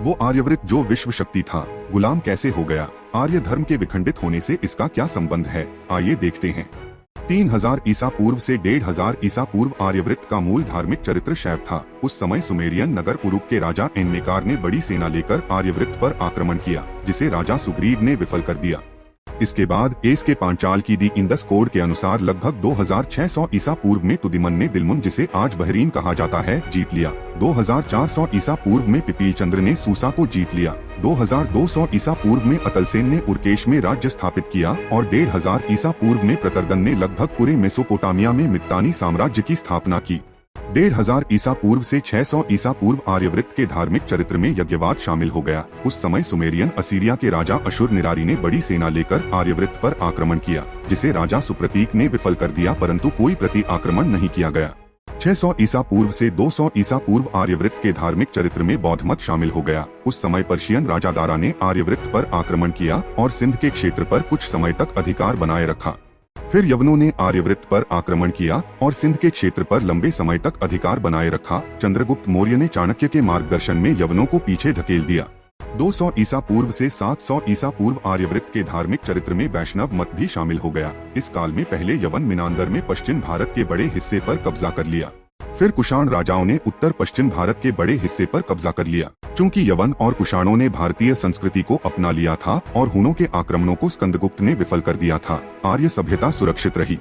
वो आर्यवृत जो विश्व शक्ति था, गुलाम कैसे हो गया? आर्य धर्म के विखंडित होने से इसका क्या संबंध है? आइए देखते हैं। 3000 ईसा पूर्व से 1500 ईसा पूर्व आर्यवृत का मूल धार्मिक चरित्र शैव था। उस समय सुमेरियन नगर उरुक के राजा एन्नेकार ने बड़ी सेना लेकर आर्यवृत पर आक्रमण किया, जिसे राजा सुग्रीव ने विफल कर दिया। इसके बाद एस के पांचाल की दी इंडस कोड के अनुसार लगभग 2600 ईसा पूर्व में तुदिमन ने दिलमुन, जिसे आज बहरीन कहा जाता है, जीत लिया। 2400 ईसा पूर्व में पिपील चंद्र ने सूसा को जीत लिया। 2200 ईसा पूर्व में अतलसेन ने उर्केश में राज्य स्थापित किया और 1500 ईसा पूर्व में प्रतरदन ने लगभग पूरे मेसोपोटामिया में मित्तानी साम्राज्य की स्थापना की। 1500 ईसा पूर्व से 600 ईसा पूर्व आर्यवृत के धार्मिक चरित्र में यज्ञवाद शामिल हो गया। उस समय सुमेरियन असीरिया के राजा अशुर निरारी ने बड़ी सेना लेकर आर्यवृत पर आक्रमण किया, जिसे राजा सुप्रतीक ने विफल कर दिया, परंतु कोई प्रति आक्रमण नहीं किया गया। 600 ईसा पूर्व से 200 ईसा पूर्व आर्यवृत के धार्मिक चरित्र में बौद्ध मत शामिल हो गया। उस समय पर्शियन राजा दारा ने आर्यवृत पर आक्रमण किया और सिंध के क्षेत्र पर कुछ समय तक अधिकार बनाए रखा। फिर यवनों ने आर्यवृत पर आक्रमण किया और सिंध के क्षेत्र पर लंबे समय तक अधिकार बनाए रखा। चंद्रगुप्त मौर्य ने चाणक्य के मार्गदर्शन में यवनों को पीछे धकेल दिया। 200 ईसा पूर्व से 700 ईसा पूर्व आर्यवृत के धार्मिक चरित्र में वैष्णव मत भी शामिल हो गया। इस काल में पहले यवन मिनांदर में पश्चिम भारत के बड़े हिस्से पर कब्जा कर लिया। फिर कुषाण राजाओं ने उत्तर पश्चिम भारत के बड़े हिस्से पर कब्जा कर लिया। चूंकि यवन और कुषाणों ने भारतीय संस्कृति को अपना लिया था और हुनों के आक्रमणों को स्कंदगुप्त ने विफल कर दिया था, आर्य सभ्यता सुरक्षित रही।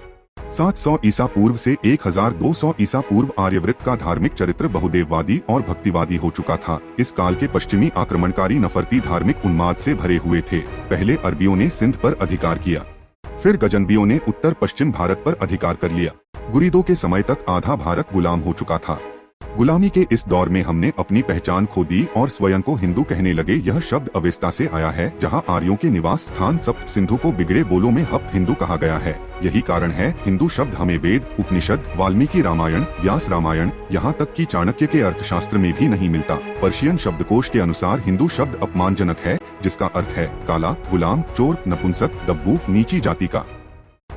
700 ईसा पूर्व से 1200 ईसा पूर्व आर्यवृत का धार्मिक चरित्र बहुदेववादी और भक्तिवादी हो चुका था। इस काल के पश्चिमी आक्रमणकारी नफरती धार्मिक उन्माद से भरे हुए थे। पहले अरबियों ने सिंध पर अधिकार किया, फिर गजनवियों ने उत्तर पश्चिम भारत पर अधिकार कर लिया। गुरीदों के समय तक आधा भारत गुलाम हो चुका था। गुलामी के इस दौर में हमने अपनी पहचान खो दी और स्वयं को हिंदू कहने लगे। यह शब्द अवेस्ता से आया है, जहां आर्यों के निवास स्थान सप्त सिंधु को बिगड़े बोलों में हप्त हिंदू कहा गया है। यही कारण है हिंदू शब्द हमें वेद, उपनिषद, वाल्मीकि रामायण, व्यास रामायण, यहाँ तक कि चाणक्य के अर्थशास्त्र में भी नहीं मिलता। पर्शियन शब्दकोश के अनुसार हिंदू शब्द अपमानजनक है, जिसका अर्थ है काला, गुलाम, चोर, नपुंसक, दब्बू, नीची जाति का।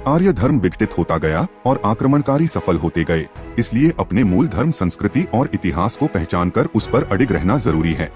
आर्य धर्म विकसित होता गया और आक्रमणकारी सफल होते गए। इसलिए अपने मूल धर्म, संस्कृति और इतिहास को पहचान कर उस पर अडिग रहना जरूरी है।